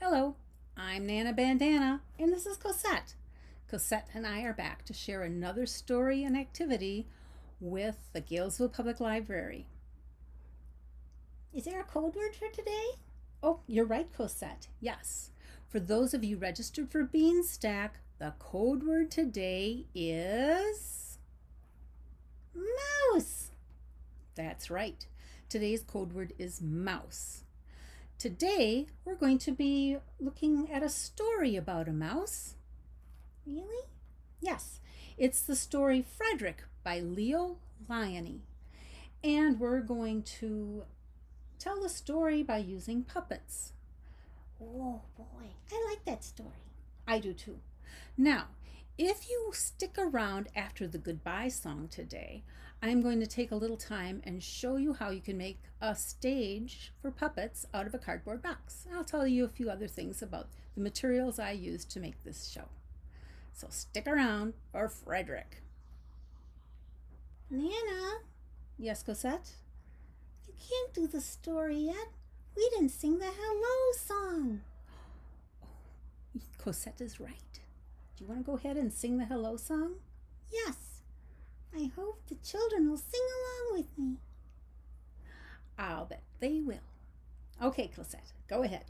Hello, I'm Nana Bandana, and this is Cosette. Cosette and I are back to share another story and activity with the Galesville Public Library. Is there a code word for today? Oh, you're right, Cosette. Yes. For those of you registered for Beanstack, the code word today is Mouse. That's right. Today's code word is mouse. Today, we're going to be looking at a story about a mouse. Really? Yes, it's the story Frederick by Leo Lionni. And we're going to tell the story by using puppets. Oh boy, I like that story. I do too. Now, if you stick around after the goodbye song today, I'm going to take a little time and show you how you can make a stage for puppets out of a cardboard box. I'll tell you a few other things about the materials I used to make this show. So stick around for Frederick. Nana, Yes, Cosette? you can't do the story yet. We didn't sing the hello song. Cosette is right. Do you want to go ahead and sing the hello song? Yes. I hope the children will sing along with me. I'll bet they will. Okay, Cosette, go ahead.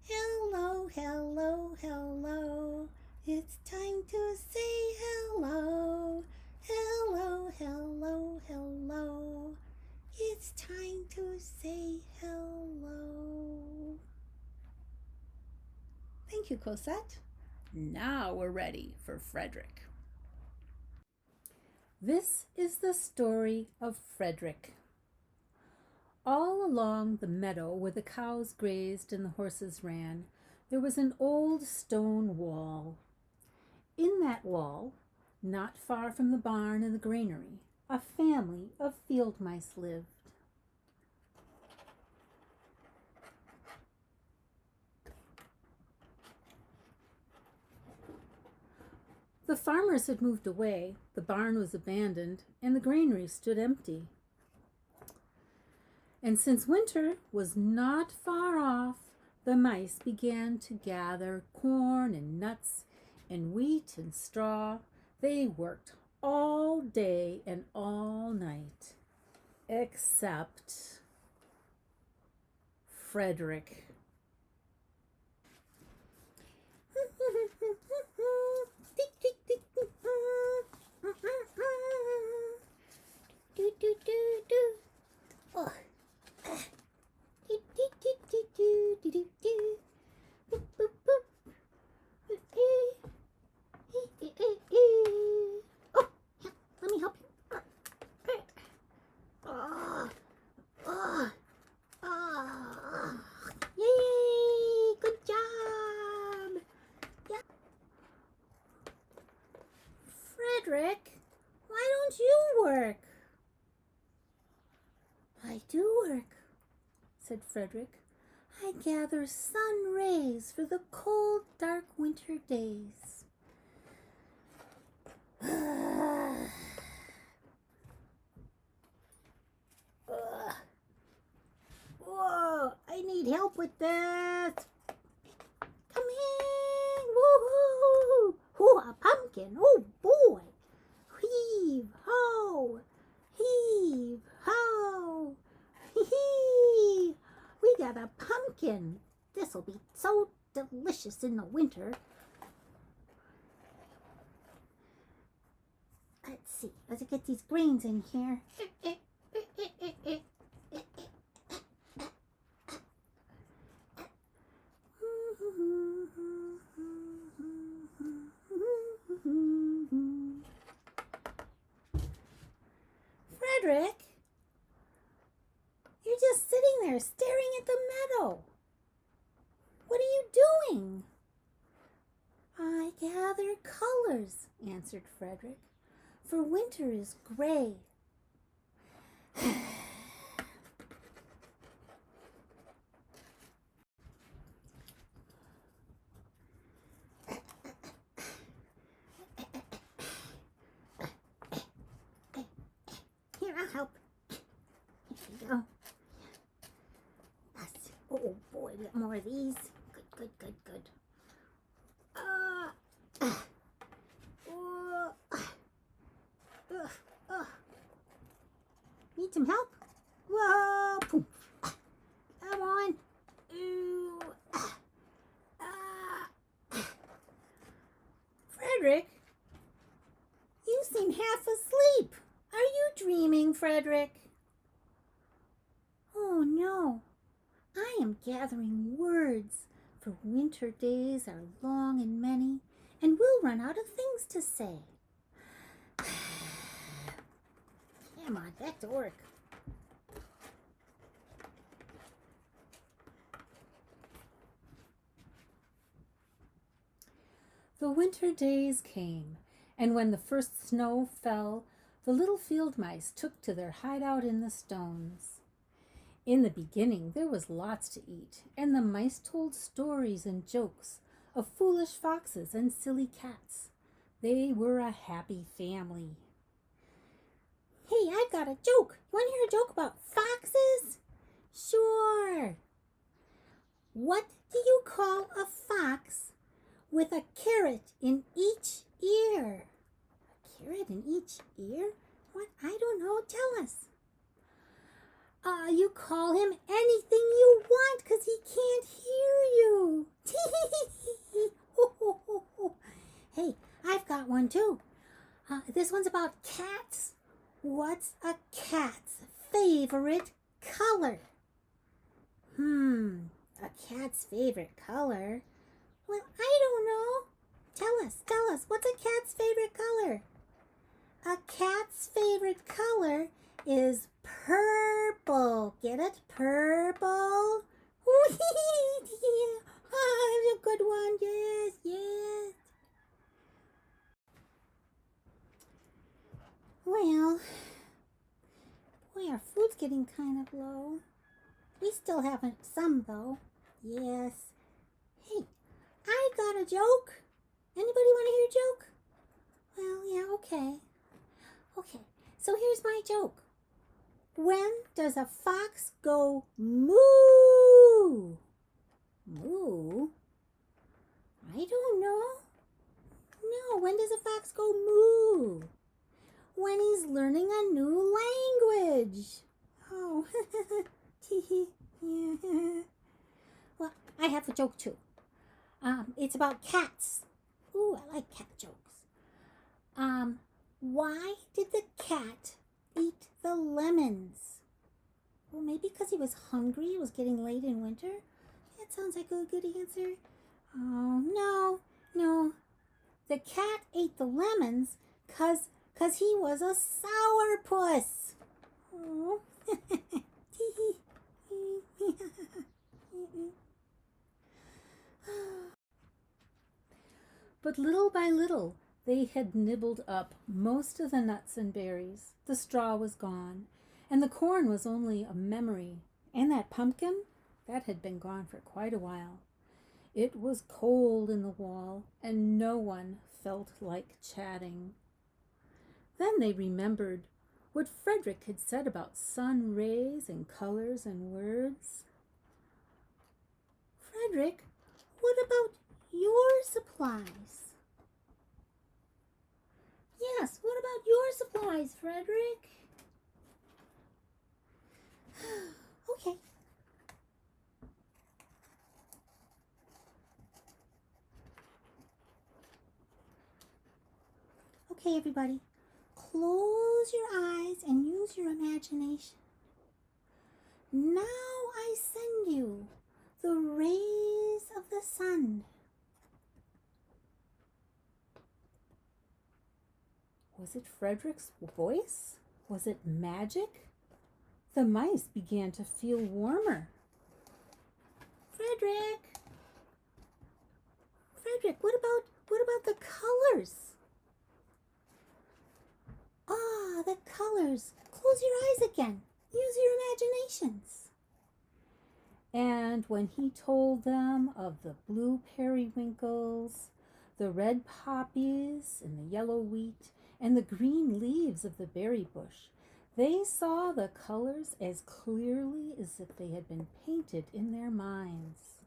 Hello, hello, hello. It's time to say hello. Hello, hello, hello. It's time to say hello. Thank you, Cosette. Now we're ready for Frederick. This is the story of Frederick. All along the meadow where the cows grazed and the horses ran, there was an old stone wall. In that wall, not far from the barn and the granary, a family of field mice lived. The farmers had moved away, the barn was abandoned, and the granary stood empty. And since winter was not far off, the mice began to gather corn and nuts and wheat and straw. They worked all day and all night, except Frederick. Do do do do. Oh. Do do do do do do do do. Boop boop boop. Oh, yeah, let me help you. Oh, oh, oh. Yay! Good job. Yeah. Frederick, why don't you work? I do work, Said Frederick. I gather sun rays for the cold, dark winter days. Whoa, I need help with this. Come in. Woohoo! Ooh, a pumpkin. Oh, boy. Heave ho. Heave ho. Hee. We got a pumpkin. This'll be so delicious in the winter. Let's see. Let's get these grains in here. Frederick, you're just sitting there staring at the meadow. What are you doing? I gather colors, answered Frederick, for winter is gray. Here, I'll help. Here we go. Yes. Oh boy, we got more of these. Good, good, good. Uh, uh, uh, uh. Need some help? Whoa! Poof. Come on. Ooh. Frederick, you seem half asleep. Are you dreaming, Frederick? Oh, no. I am gathering words, for winter days are long and many, and we'll run out of things to say. Come on, back to work. The winter days came, and when the first snow fell, the little field mice took to their hideout in the stones. In the beginning, there was lots to eat, and the mice told stories and jokes of foolish foxes and silly cats. They were a happy family. Hey, I've got a joke. You want to hear a joke about foxes? Sure. What do you call a fox with a carrot in each ear? A carrot in each ear? What? I don't know. Tell us. You call him anything you want because he can't hear you. Hey, I've got one too. This one's about cats. What's a cat's favorite color? A cat's favorite color? Well, I don't know. Tell us, what's a cat's favorite color? A cat's favorite color is purple. Get it? Purple. Oh, that's a good one. Yes, yes. Well, boy, our food's getting kind of low. We still haven't some, though. Yes. Hey, I got a joke. Anybody want to hear a joke? Well, yeah, okay. Okay, so here's my joke. When does a fox go moo? Moo? I don't know. No, when does a fox go moo? When he's learning a new language. Oh, yeah. Well, I have a joke too. It's about cats. Ooh, I like cat jokes. Why did the cat eat the lemons? Well, maybe because he was hungry. It was getting late in winter. That sounds like a good answer. Oh, no. The cat ate the lemons because he was a sourpuss. Oh. But little by little, they had nibbled up most of the nuts and berries. The straw was gone, and the corn was only a memory. And that pumpkin, that had been gone for quite a while. It was cold in the wall, and no one felt like chatting. Then they remembered what Frederick had said about sun rays and colors and words. Frederick, what about your supplies? Yes, what about your supplies, Frederick? Okay. Okay, everybody. Close your eyes and use your imagination. Now I send you the rays of the sun. Was it Frederick's voice? Was it magic? The mice began to feel warmer. Frederick, what about the colors? Ah, the colors. Close your eyes again. Use your imaginations. And when he told them of the blue periwinkles, the red poppies and the yellow wheat, and the green leaves of the berry bush, they saw the colors as clearly as if they had been painted in their minds.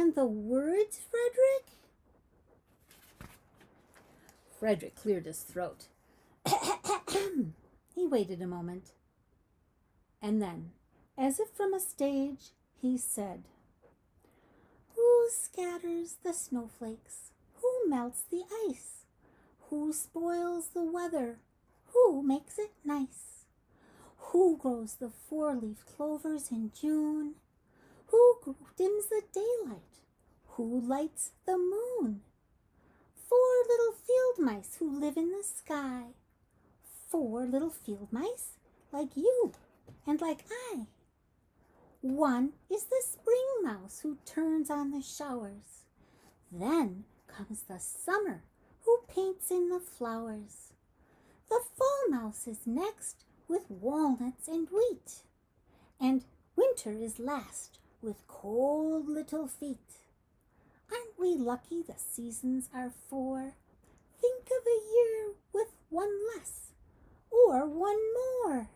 And the words, Frederick? Frederick cleared his throat. He waited a moment. And then, as if from a stage, he said, Who scatters the snowflakes? Who melts the ice? Who spoils the weather? Who makes it nice? Who grows the four-leaf clovers in June? Who dims the daylight? Who lights the moon? 4 little field mice who live in the sky. 4 little field mice like you and like I. 1 is the spring mouse who turns on the showers. Then comes the summer who paints in the flowers. The fall mouse is next with walnuts and wheat. And winter is last with cold little feet. Aren't we lucky the seasons are 4? Think of a year with 1 less or 1 more.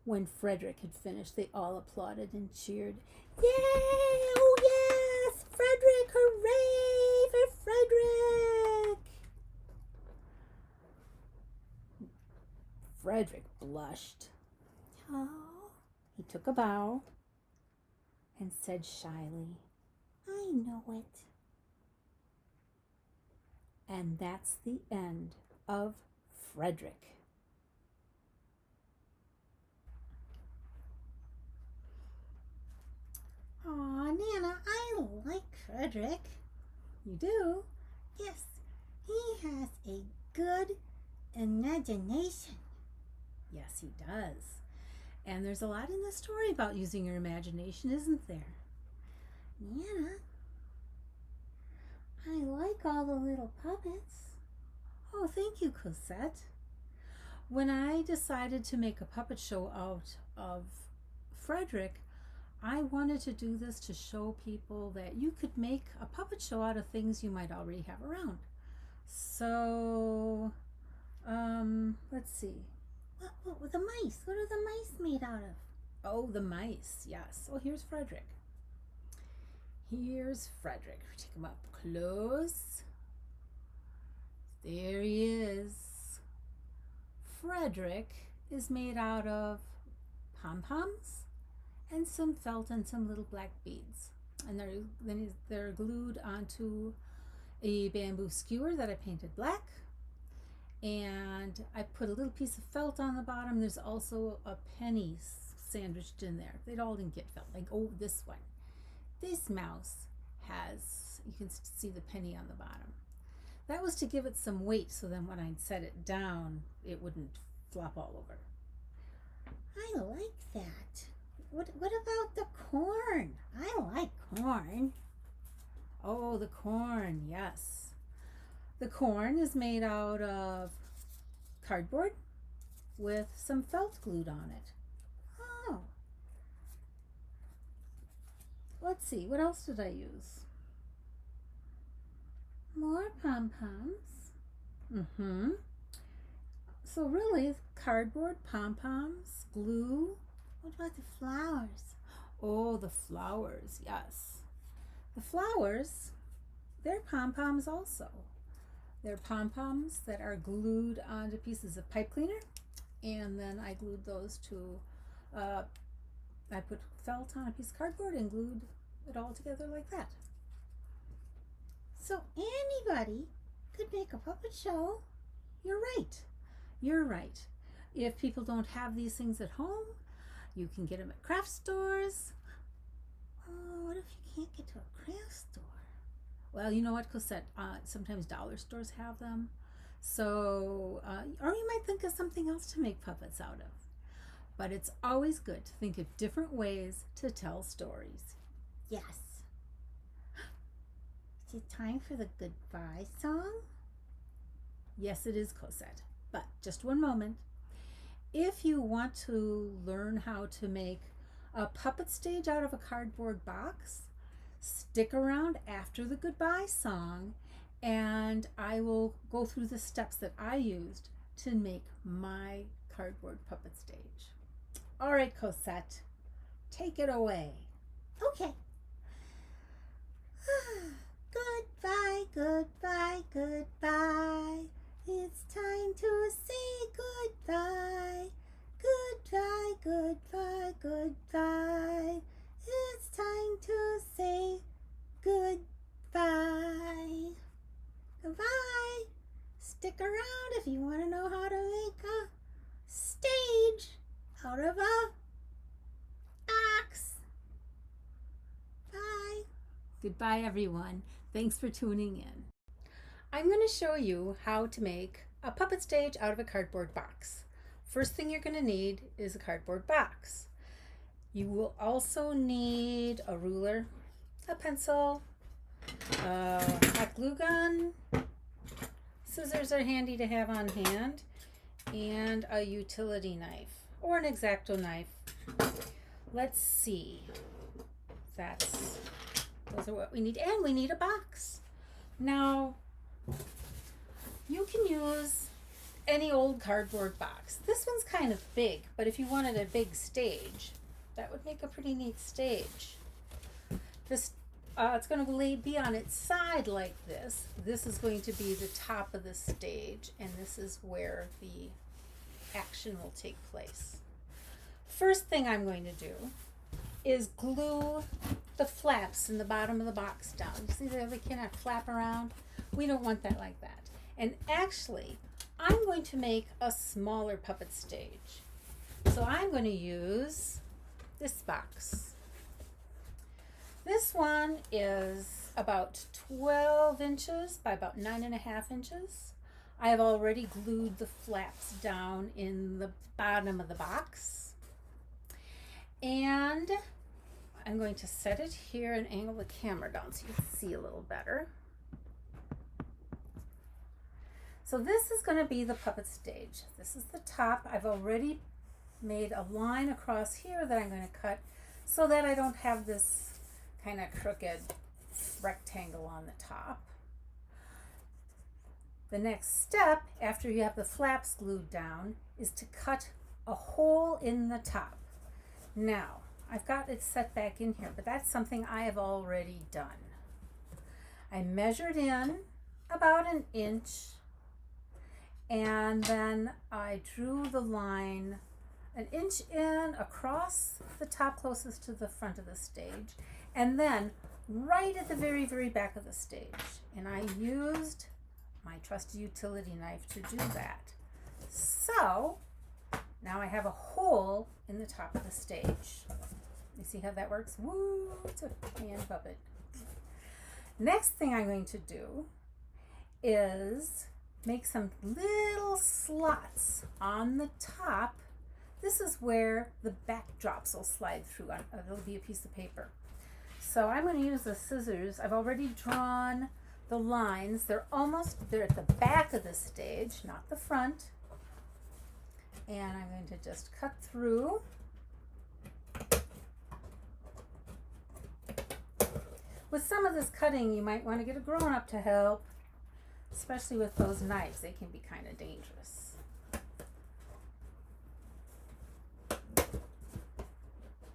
When Frederick had finished, they all applauded and cheered. Yay! Oh yes! Frederick! Hooray for Frederick! Frederick blushed. Oh, He took a bow and said shyly, I know it. and that's the end of Frederick. Aw, Nana, I like Frederick. You do? Yes, he has a good imagination. Yes, he does. And there's a lot in the story about using your imagination, isn't there? Nana, I like all the little puppets. Oh, thank you, Cosette. When I decided to make a puppet show out of Frederick, I wanted to do this to show people that you could make a puppet show out of things you might already have around. So, let's see. What with the mice? What are the mice made out of? Oh, the mice, yes. Oh, here's Frederick. Here's Frederick. Take him up close. There he is. Frederick is made out of pom-poms and some felt and some little black beads. And they're glued onto a bamboo skewer that I painted black. And I put a little piece of felt on the bottom. There's also a penny sandwiched in there. They all didn't get felt. Like, oh, this one. This mouse has, you can see the penny on the bottom. That was to give it some weight so then when I set it down, it wouldn't flop all over. I like that. What about the corn? I like corn. Oh, the corn, yes. The corn is made out of cardboard with some felt glued on it. Oh, Let's see, what else did I use? more pom-poms. Mm-hmm. So really, cardboard, pom-poms, glue. What about the flowers? Oh, the flowers, yes. The flowers, they're pom-poms also. They're pom-poms that are glued onto pieces of pipe cleaner, and then I glued those to, I put felt on a piece of cardboard and glued it all together like that. So anybody could make a puppet show. You're right. You're right. If people don't have these things at home, you can get them at craft stores. Oh, what if you can't get to a craft store? Well, you know what, Cosette? Sometimes dollar stores have them. So, or you might think of something else to make puppets out of. But it's always good to think of different ways to tell stories. Yes. Is it time for the goodbye song? Yes, it is, Cosette. But just one moment. If you want to learn how to make a puppet stage out of a cardboard box, stick around after the goodbye song and I will go through the steps that I used to make my cardboard puppet stage. All right, Cosette, take it away. Okay. Goodbye, goodbye, goodbye. It's time to say goodbye. Goodbye, goodbye, goodbye. It's time to say goodbye. Goodbye. Stick around if you want to know how to make a stage out of a box. Bye. Goodbye, everyone. Thanks for tuning in. I'm going to show you how to make a puppet stage out of a cardboard box. First thing you're going to need is a cardboard box. You will also need a ruler, a pencil, a hot glue gun, scissors are handy to have on hand, and a utility knife or an X-Acto knife. Let's see. Those are what we need, and we need a box. Now, you can use any old cardboard box. This one's kind of big, but if you wanted a big stage, that would make a pretty neat stage. This it's going to be on its side like this. This is going to be the top of the stage, and this is where the action will take place. First thing I'm going to do is glue the flaps in the bottom of the box down. You see that they cannot flap around? We don't want that like that. And actually, I'm going to make a smaller puppet stage. So I'm going to use this box. This one is about 12 inches by about 9.5 inches. I have already glued the flaps down in the bottom of the box. And I'm going to set it here and angle the camera down so you can see a little better. So this is going to be the puppet stage. This is the top. I've already made a line across here that I'm going to cut so that I don't have this kind of crooked rectangle on the top. The next step, after you have the flaps glued down, is to cut a hole in the top. Now, I've got it set back in here, but that's something I have already done. I measured in about 1 inch, and then I drew the line 1 inch in across the top closest to the front of the stage, and then right at the very, very back of the stage. And I used my trusty utility knife to do that. So now I have a hole in the top of the stage. You see how that works? Woo, it's a hand puppet. Next thing I'm going to do is make some little slots on the top. This is where the backdrops will slide through. It'll be a piece of paper. So I'm going to use the scissors. I've already drawn the lines. They're at the back of the stage, not the front. And I'm going to just cut through. With some of this cutting, you might want to get a grown-up to help, especially with those knives. They can be kind of dangerous.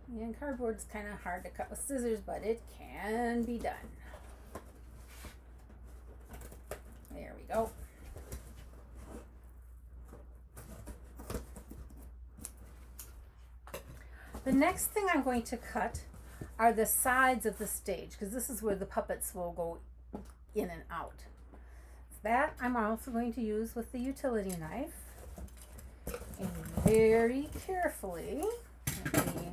And cardboard's kind of hard to cut with scissors, but it can be done. There we go. The next thing I'm going to cut are the sides of the stage, because this is where the puppets will go in and out. That I'm also going to use with the utility knife. And very carefully, let me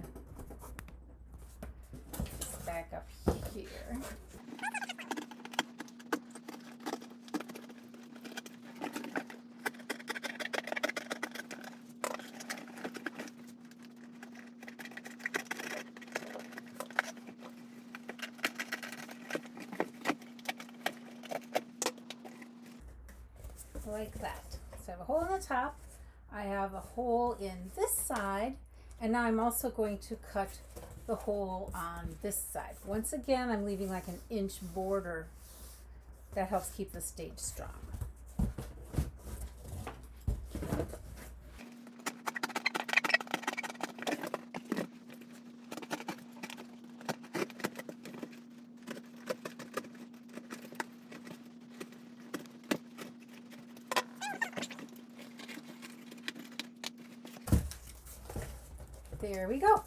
back up here. Like that. So I have a hole in the top, I have a hole in this side, and now I'm also going to cut the hole on this side. Once again, I'm leaving like 1 inch border. That helps keep the stage strong. There we go.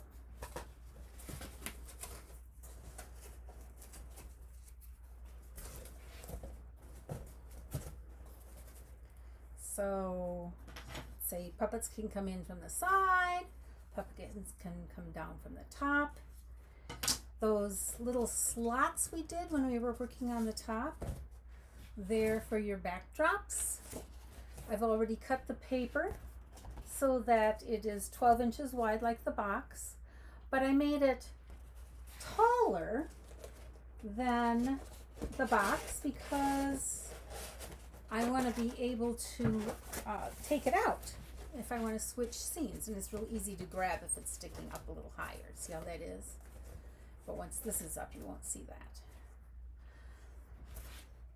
So, say puppets can come in from the side, puppets can come down from the top. Those little slots we did when we were working on the top, they're for your backdrops. I've already cut the paper so that it is 12 inches wide like the box, but I made it taller than the box because I want to be able to take it out if I want to switch scenes, and it's real easy to grab if it's sticking up a little higher. See how that is? But once this is up, you won't see that.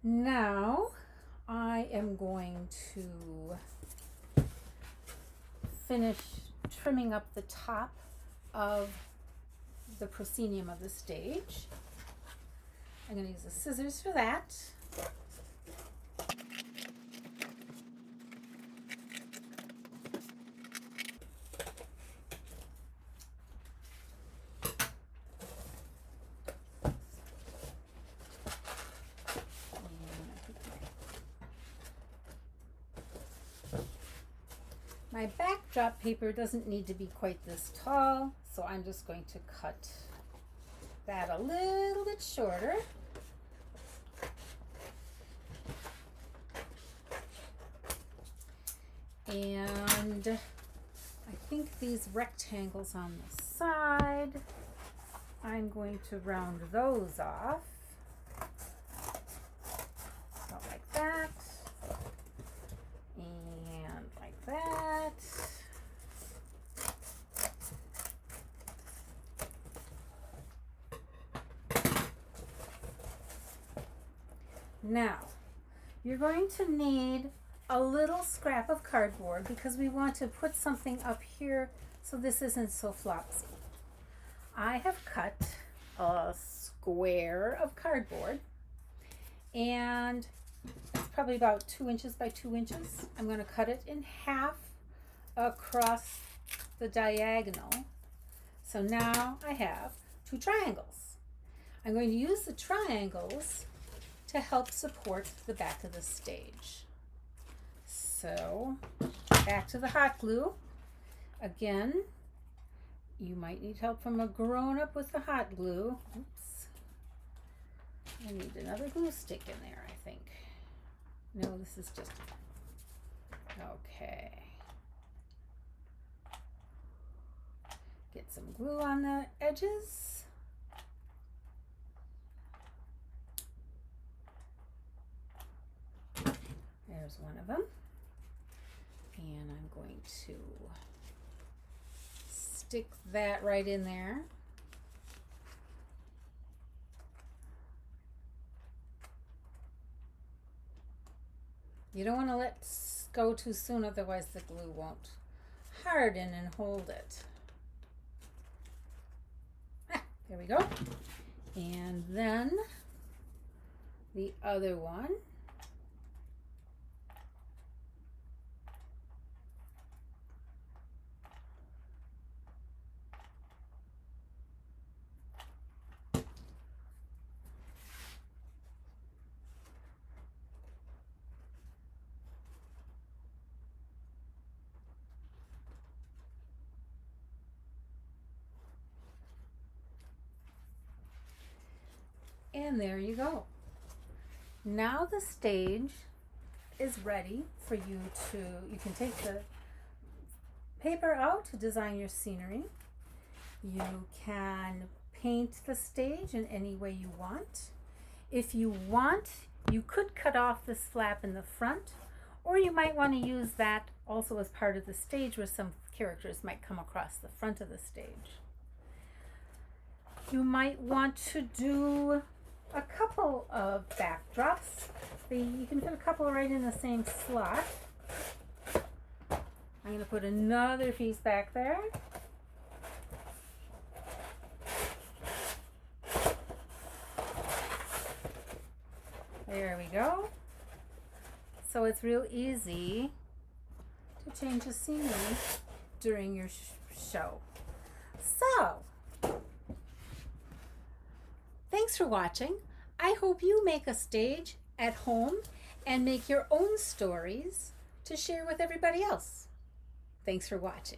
Now I am going to finish trimming up the top of the proscenium of the stage. I'm going to use the scissors for that. My backdrop paper doesn't need to be quite this tall, so I'm just going to cut that a little bit shorter. And I think these rectangles on the side, I'm going to round those off. About like that. And like that. Now, you're going to need a little scrap of cardboard because we want to put something up here so this isn't so flopsy. I have cut a square of cardboard, and it's probably about 2 inches by 2 inches. I'm going to cut it in half across the diagonal. So now I have 2 triangles. I'm going to use the triangles to help support the back of the stage. So back to the hot glue. Again, you might need help from a grown-up with the hot glue. Oops. I need another glue stick in there, I think. No, this is just, okay. Get some glue on the edges. There's one of them. And I'm going to stick that right in there. You don't want to let go too soon, otherwise the glue won't harden and hold it. There we go. And then the other one. And there you go. Now the stage is ready for you can take the paper out to design your scenery. You can paint the stage in any way you want. If you want, you could cut off this flap in the front, or you might want to use that also as part of the stage where some characters might come across the front of the stage. You might want to do a couple of backdrops. You can put a couple right in the same slot. I'm going to put another piece back there. There we go. So it's real easy to change the scenery during your show. So, thanks for watching. I hope you make a stage at home and make your own stories to share with everybody else. Thanks for watching.